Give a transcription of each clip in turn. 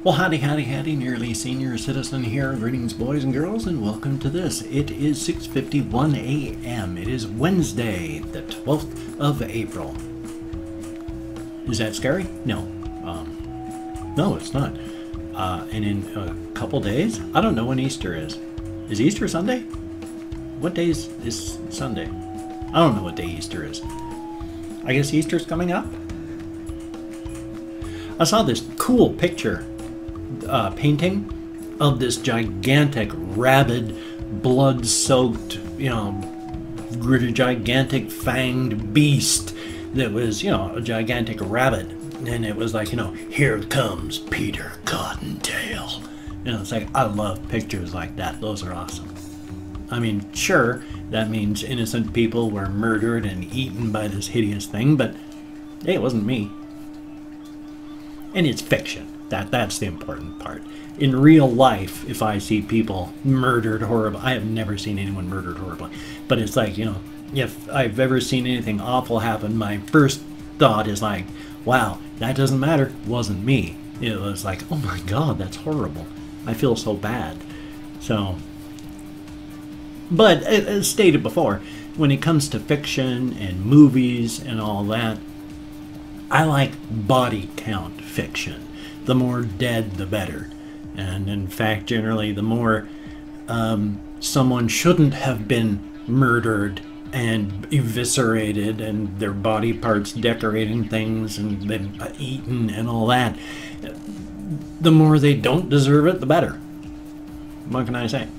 Well, howdy, howdy, howdy, nearly senior citizen here. Greetings, boys and girls, and welcome to this. It is 6:51 a.m. It is Wednesday, the 12th of April. Is that scary? No. No, it's not. And in a couple days, I don't know when Easter is. Is Easter Sunday? What day is Sunday? I don't know what day Easter is. I guess Easter's coming up? I saw this cool picture painting of this gigantic, rabid, blood-soaked, gigantic fanged beast that was, a gigantic rabbit. And it was like, here comes Peter Cottontail. It's like, I love pictures like that. Those are awesome. I mean, sure, that means innocent people were murdered and eaten by this hideous thing, but hey, it wasn't me. And it's fiction. That's the important part. In real life, if I see people murdered horribly, I have never seen anyone murdered horribly, but it's like, if I've ever seen anything awful happen, my first thought is like, wow, that doesn't matter. It wasn't me. It was like, oh my God, that's horrible. I feel so bad. So, but as stated before, when it comes to fiction and movies and all that, I like body count fiction. The more dead, the better. And in fact, generally, the more someone shouldn't have been murdered and eviscerated and their body parts decorating things and then eaten and all that, the more they don't deserve it, the better. What can I say?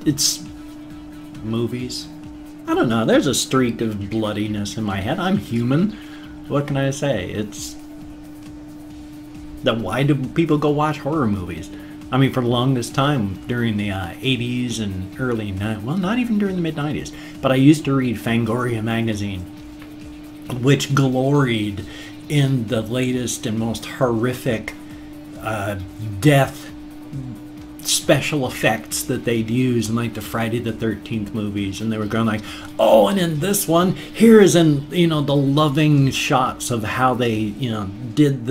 It's movies. I don't know. There's a streak of bloodiness in my head. I'm human. What can I say? It's then why do people go watch horror movies? I mean, for the longest time during the 80s and early 90s, well, not even during the mid-90s, but I used to read Fangoria magazine, which gloried in the latest and most horrific death special effects that they'd use in like the Friday the 13th movies, and they were going like, oh, and in this one, here's the loving shots of how they did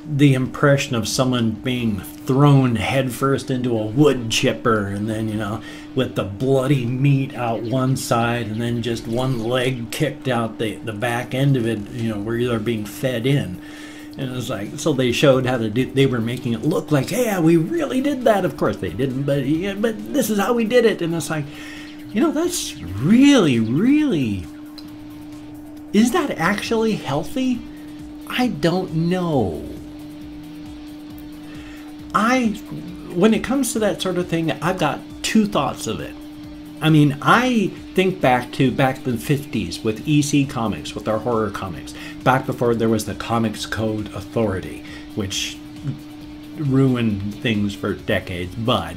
the impression of someone being thrown headfirst into a wood chipper, and then with the bloody meat out one side and then just one leg kicked out the back end of it, where they're being fed in. And it was like, so they showed how to do, they were making it look like, yeah, we really did that. Of course they didn't, but this is how we did it. And it's like, that's really, really, is that actually healthy? I don't know. When it comes to that sort of thing, I've got two thoughts of it. I mean, I think back to the 50s with EC Comics, with our horror comics, back before there was the Comics Code Authority, which ruined things for decades, but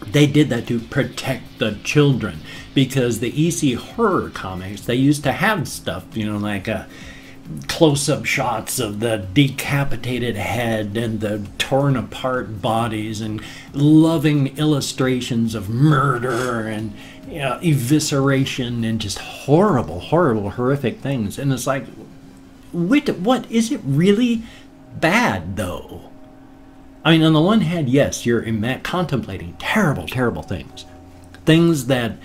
they did that to protect the children, because the EC horror comics, they used to have stuff, like close-up shots of the decapitated head and the torn apart bodies and loving illustrations of murder and evisceration and just horrible, horrific things. And it's like, what is it really bad though? I mean, on the one hand, yes, you're contemplating terrible things that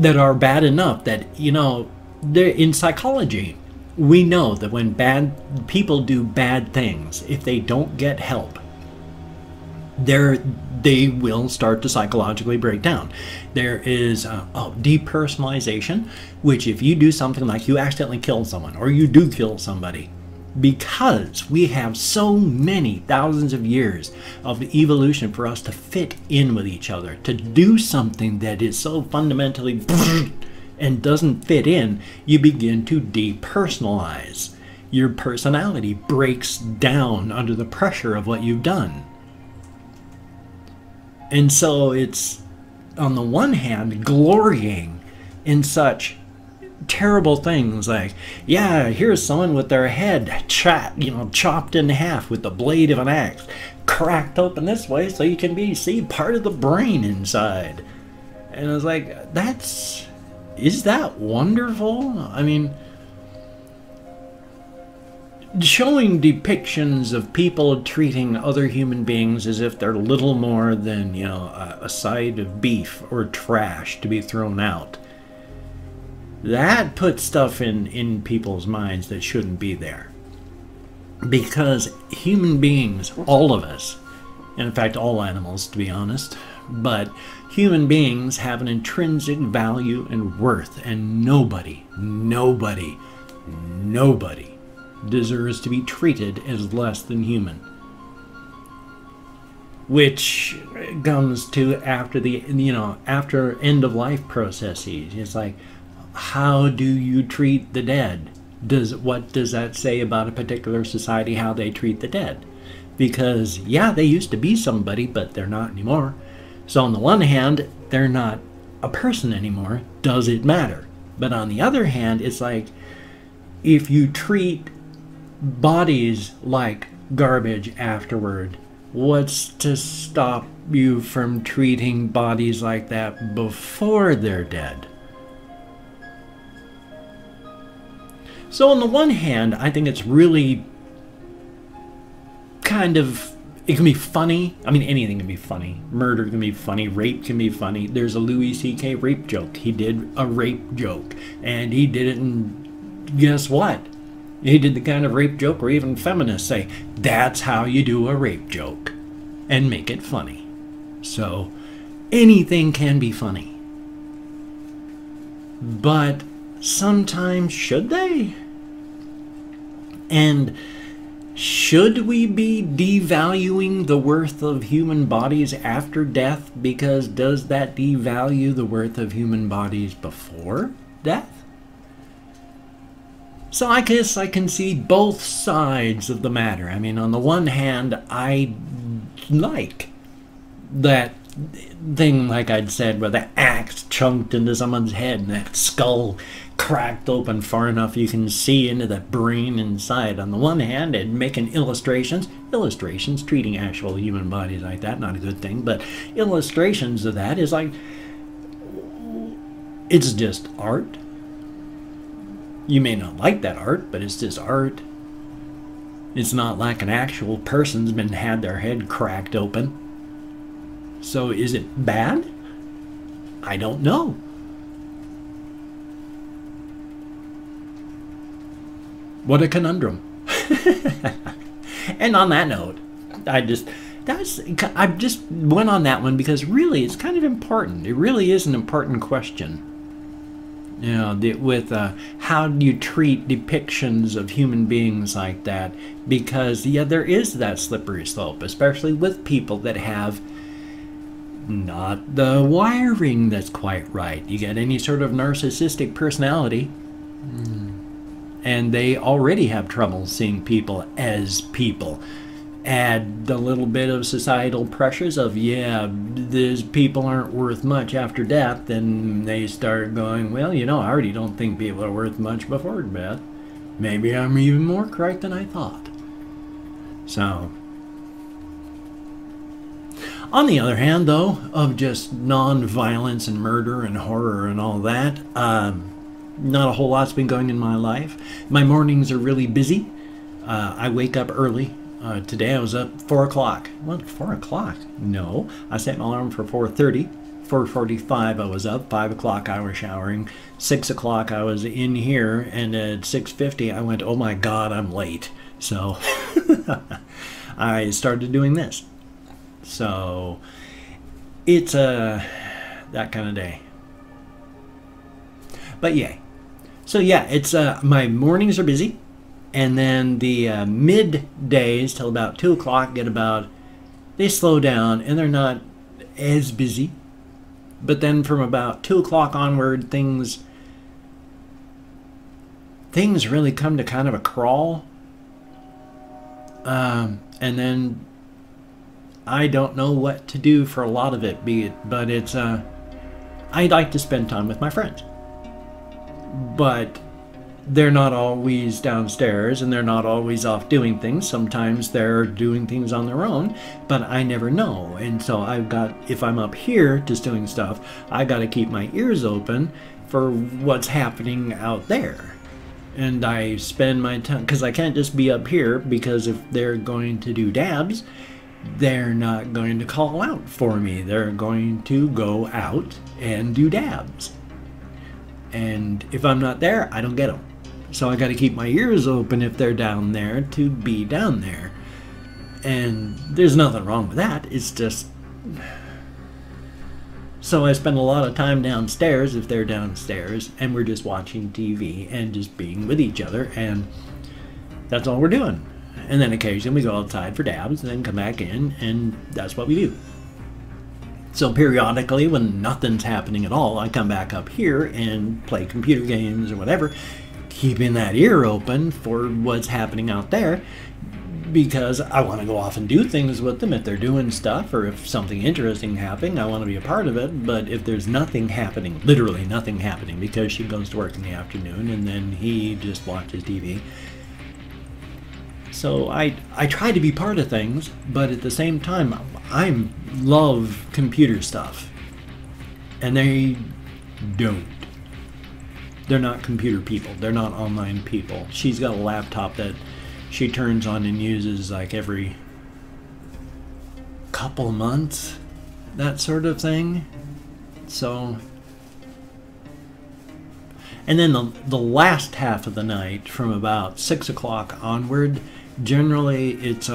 are bad enough that in psychology, we know that when bad people do bad things, if they don't get help, they will start to psychologically break down. There is depersonalization, which if you do something like you accidentally kill someone or you do kill somebody, because we have so many thousands of years of evolution for us to fit in with each other, to do something that is so fundamentally and doesn't fit in, you begin to depersonalize. Your personality breaks down under the pressure of what you've done. And so it's, on the one hand, glorying in such terrible things like, yeah, here's someone with their head chopped in half with the blade of an axe, cracked open this way so you can see part of the brain inside. And I was like, is that wonderful? I mean, showing depictions of people treating other human beings as if they're little more than, you know, a side of beef or trash to be thrown out. That puts stuff in people's minds that shouldn't be there. Because human beings, all of us, and in fact all animals to be honest, but human beings have an intrinsic value and worth, and nobody deserves to be treated as less than human. Which comes to after the, you know, after end of life processes. It's like, how do you treat the dead? What does that say about a particular society, how they treat the dead? Because yeah, they used to be somebody, but they're not anymore. So on the one hand, they're not a person anymore. Does it matter? But on the other hand, it's like, if you treat bodies like garbage afterward, what's to stop you from treating bodies like that before they're dead? So on the one hand, I think it's really kind of, it can be funny. I mean, anything can be funny. Murder can be funny. Rape can be funny. There's a Louis C.K. rape joke. He did a rape joke. And he did it, and guess what? He did the kind of rape joke where even feminists say, that's how you do a rape joke. And make it funny. So, anything can be funny. But sometimes, should they? And should we be devaluing the worth of human bodies after death? Because does that devalue the worth of human bodies before death? So I guess I can see both sides of the matter. I mean, on the one hand, I like that thing, like I'd said, where the axe chunked into someone's head and that skull cracked open far enough you can see into the brain inside. On the one hand, and making illustrations treating actual human bodies like that, not a good thing, but illustrations of that is like, it's just art. You may not like that art, but it's just art. It's not like an actual person's had their head cracked open. So is it bad? I don't know. What a conundrum. And on that note, I just went on that one because really it's kind of important. It really is an important question. You know, with how do you treat depictions of human beings like that? Because, yeah, there is that slippery slope, especially with people that have not the wiring that's quite right. You get any sort of narcissistic personality, and they already have trouble seeing people as people. Add the little bit of societal pressures of, yeah, these people aren't worth much after death, then they start going, well, you know, I already don't think people are worth much before death. Maybe I'm even more correct than I thought. So, on the other hand, though, of just non-violence and murder and horror and all that, not a whole lot's been going in my life. My mornings are really busy. I wake up early. Today I was up 4 o'clock. What, 4 o'clock? No. I set an alarm for 4:30. 4:45 I was up. 5 o'clock I was showering. 6 o'clock I was in here. And at 6:50 I went, oh my God, I'm late. So I started doing this. So it's that kind of day. But yeah. So yeah, it's my mornings are busy. And then the middays till about 2 o'clock they slow down and they're not as busy. But then from about 2 o'clock onward, things really come to kind of a crawl. And then I don't know what to do for a lot of it, but it's I like to spend time with my friends. But they're not always downstairs and they're not always off doing things. Sometimes they're doing things on their own, but I never know. And so if I'm up here just doing stuff, I got to keep my ears open for what's happening out there. And I spend my time, because I can't just be up here, because if they're going to do dabs, they're not going to call out for me. They're going to go out and do dabs. And if I'm not there, I don't get them. So I got to keep my ears open if they're down there to be down there. And there's nothing wrong with that. It's just... So I spend a lot of time downstairs if they're downstairs, and we're just watching TV and just being with each other, and that's all we're doing. And then occasionally we go outside for dabs and then come back in, and that's what we do. So periodically, when nothing's happening at all, I come back up here and play computer games or whatever, keeping that ear open for what's happening out there, because I want to go off and do things with them if they're doing stuff, or if something interesting happening, I want to be a part of it. But if there's nothing happening, literally nothing happening, because she goes to work in the afternoon and then he just watches TV. So I try to be part of things, but at the same time, I love computer stuff. And they don't. They're not computer people. They're not online people. She's got a laptop that she turns on and uses like every couple months, that sort of thing. So, and then the last half of the night, from about 6 o'clock onward, generally it's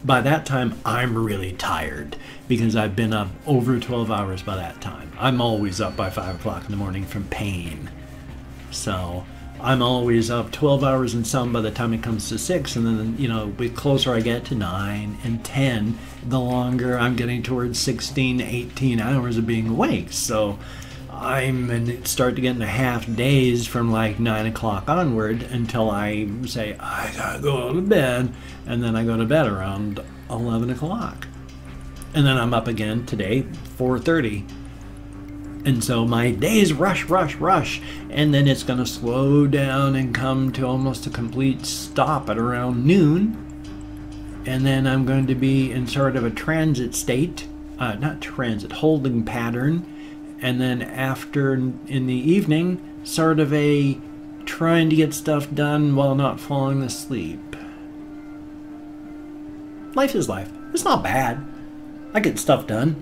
by that time I'm really tired, because I've been up over 12 hours by that time. I'm always up by 5 o'clock in the morning from pain. So I'm always up 12 hours and some by the time it comes to 6, and then, you know, the closer I get to 9 and 10, the longer I'm getting towards 16, 18 hours of being awake. So I'm start to get into half days from like 9 o'clock onward until I say, I gotta go to bed, and then I go to bed around 11 o'clock. And then I'm up again today, 4:30. And so my days rush, rush, rush, and then it's going to slow down and come to almost a complete stop at around noon. And then I'm going to be in sort of a transit state, not transit, holding pattern. And then after, in the evening, sort of a trying to get stuff done while not falling asleep. Life is life. It's not bad. I get stuff done.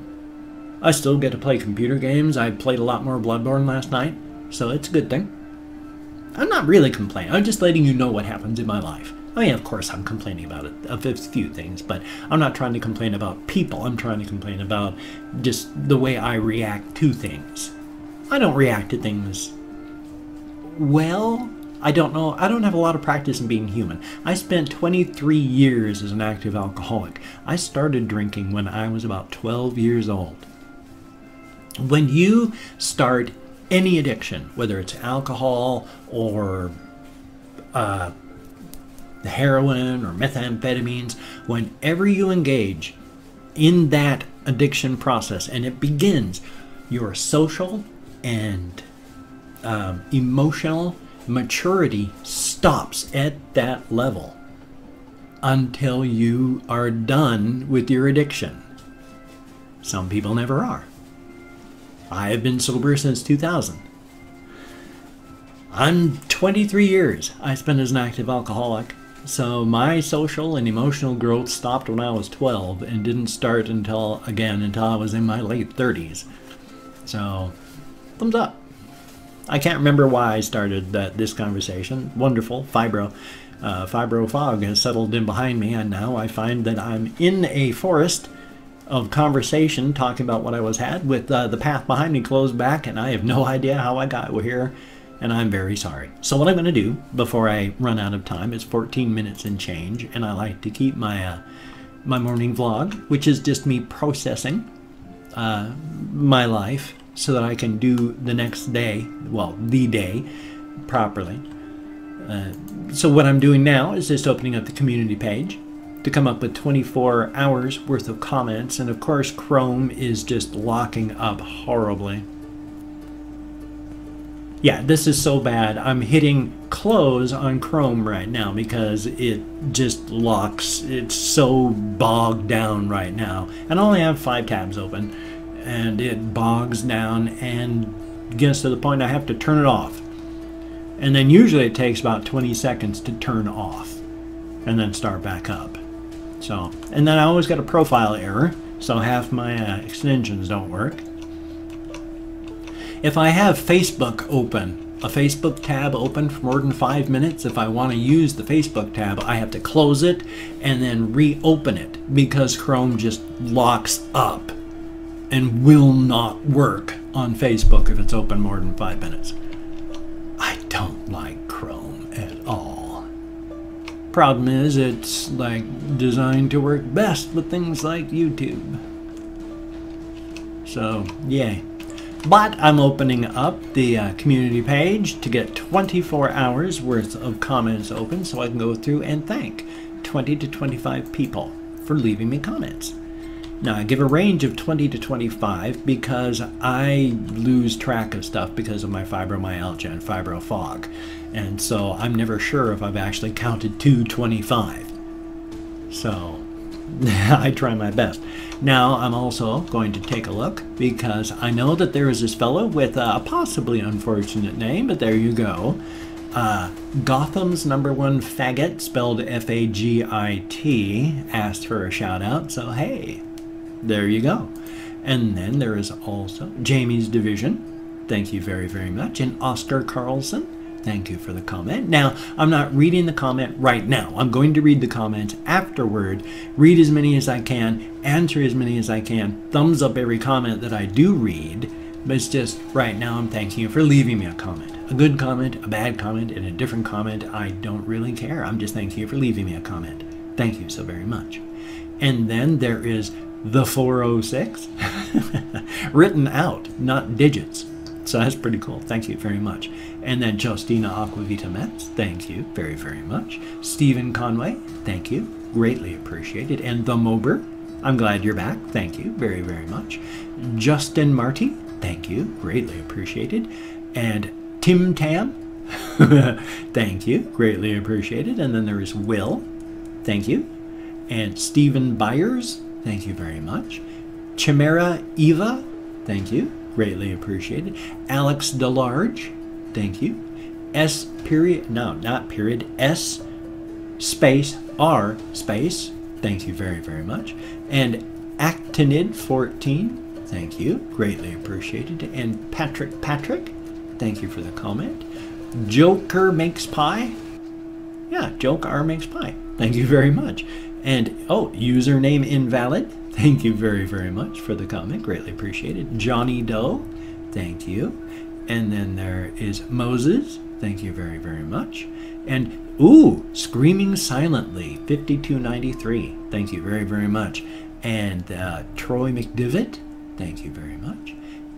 I still get to play computer games. I played a lot more Bloodborne last night, so it's a good thing. I'm not really complaining. I'm just letting you know what happens in my life. I mean, of course, I'm complaining about it, a few things, but I'm not trying to complain about people. I'm trying to complain about just the way I react to things. I don't react to things well. I don't know. I don't have a lot of practice in being human. I spent 23 years as an active alcoholic. I started drinking when I was about 12 years old. When you start any addiction, whether it's alcohol or heroin or methamphetamines, whenever you engage in that addiction process and it begins, your social and emotional maturity stops at that level until you are done with your addiction. Some people never are. I have been sober since 2000. I'm 23 years I spent as an active alcoholic, so my social and emotional growth stopped when I was 12 and didn't start until I was in my late 30s. So, thumbs up. I can't remember why I started this conversation. Wonderful. Fibro fog has settled in behind me, and now I find that I'm in a forest of conversation talking about what I had with the path behind me closed back, and I have no idea how I got here, and I'm very sorry. So what I'm going to do before I run out of time is 14 minutes and change, and I like to keep my my morning vlog, which is just me processing my life so that I can do the next day, well, the day, properly. So what I'm doing now is just opening up the community page to come up with 24 hours worth of comments, and of course Chrome is just locking up horribly. Yeah, this is so bad. I'm hitting close on Chrome right now because it just locks. It's so bogged down right now. And I only have 5 tabs open, and it bogs down and gets to the point I have to turn it off. And then usually it takes about 20 seconds to turn off and then start back up. So, and then I always get a profile error, so half my extensions don't work. If I have Facebook open, a Facebook tab open for more than 5 minutes, if I want to use the Facebook tab, I have to close it and then reopen it, because Chrome just locks up and will not work on Facebook if it's open more than 5 minutes. I don't like Chrome at all. Problem is, it's like designed to work best with things like YouTube. So, yay. But I'm opening up the community page to get 24 hours worth of comments open, so I can go through and thank 20 to 25 people for leaving me comments. Now, I give a range of 20 to 25 because I lose track of stuff because of my fibromyalgia and fibrofog. And so I'm never sure if I've actually counted to 25. So I try my best. Now, I'm also going to take a look because I know that there is this fellow with a possibly unfortunate name, but there you go. Gotham's #1 faggot, spelled F-A-G-I-T, asked for a shout out, so hey, there you go. And then there is also Jamie's Division, thank you very, very much, and Oscar Carlson, thank you for the comment. Now, I'm not reading the comment right now. I'm going to read the comments afterward, read as many as I can, answer as many as I can, thumbs up every comment that I do read, but it's just right now I'm thanking you for leaving me a comment. A good comment, a bad comment, and a different comment, I don't really care. I'm just thanking you for leaving me a comment. Thank you so very much. And then there is the 406, written out, not digits. So that's pretty cool. Thank you very much. And then Justina Aquavita Metz, thank you very, very much. Stephen Conway, thank you. Greatly appreciated. And the Mober, I'm glad you're back. Thank you very, very much. Justin Marty, thank you. Greatly appreciated. And Tim Tam, thank you. Greatly appreciated. And then there is Will, thank you. And Stephen Byers, thank you very much. Chimera Eva, thank you. Greatly appreciated. Alex Delarge, thank you. S period, no, not period, S space R space, thank you very, very much. And Actinid14, thank you. Greatly appreciated. And Patrick, thank you for the comment. Joker Makes Pie, yeah, Joker Makes Pie, thank you very much. And, oh, username invalid, thank you very, very much for the comment. Greatly appreciated. Johnny Doe, thank you. And then there is Moses, thank you very, very much. And, ooh, Screaming Silently, 5293, thank you very, very much. And Troy McDivitt, thank you very much.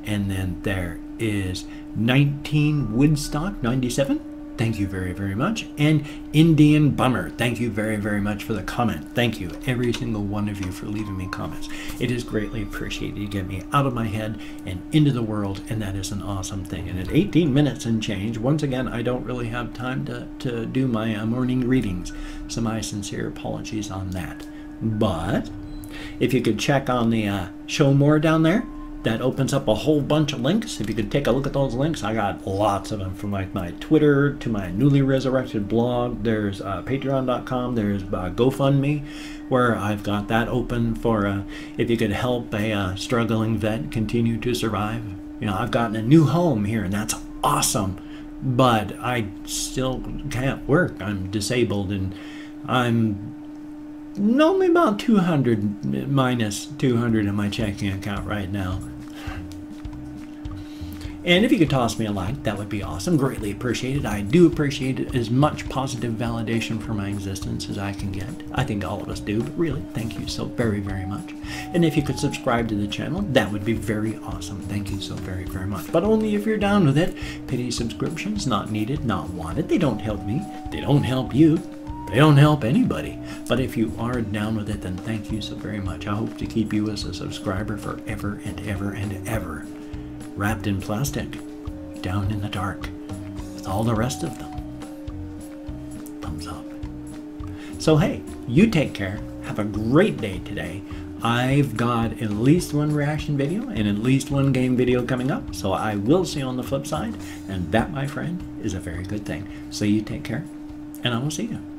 And then there is 19 Woodstock 97, thank you very, very much. And Indian Bummer, thank you very, very much for the comment. Thank you, every single one of you, for leaving me comments. It is greatly appreciated. You get me out of my head and into the world, and that is an awesome thing. And at 18 minutes and change, once again, I don't really have time to do my morning readings, so my sincere apologies on that. But if you could check on the show more down there, that opens up a whole bunch of links. If you could take a look at those links, I got lots of them, from like my Twitter to my newly resurrected blog. There's patreon.com, there's GoFundMe, where I've got that open for if you could help a struggling vet continue to survive. You know, I've gotten a new home here, and that's awesome, but I still can't work. I'm disabled, and I'm only about 200 minus 200 in my checking account right now. And if you could toss me a like, that would be awesome. Greatly appreciated. I do appreciate as much positive validation for my existence as I can get. I think all of us do, but really, thank you so very, very much. And if you could subscribe to the channel, that would be very awesome. Thank you so very, very much. But only if you're down with it. Pity subscriptions, not needed, not wanted. They don't help me. They don't help you. They don't help anybody. But if you are down with it, then thank you so very much. I hope to keep you as a subscriber forever and ever and ever. Wrapped in plastic, down in the dark, with all the rest of them. Thumbs up. So hey, you take care. Have a great day today. I've got at least one reaction video and at least one game video coming up, so I will see you on the flip side, and that, my friend, is a very good thing. So you take care, and I will see you.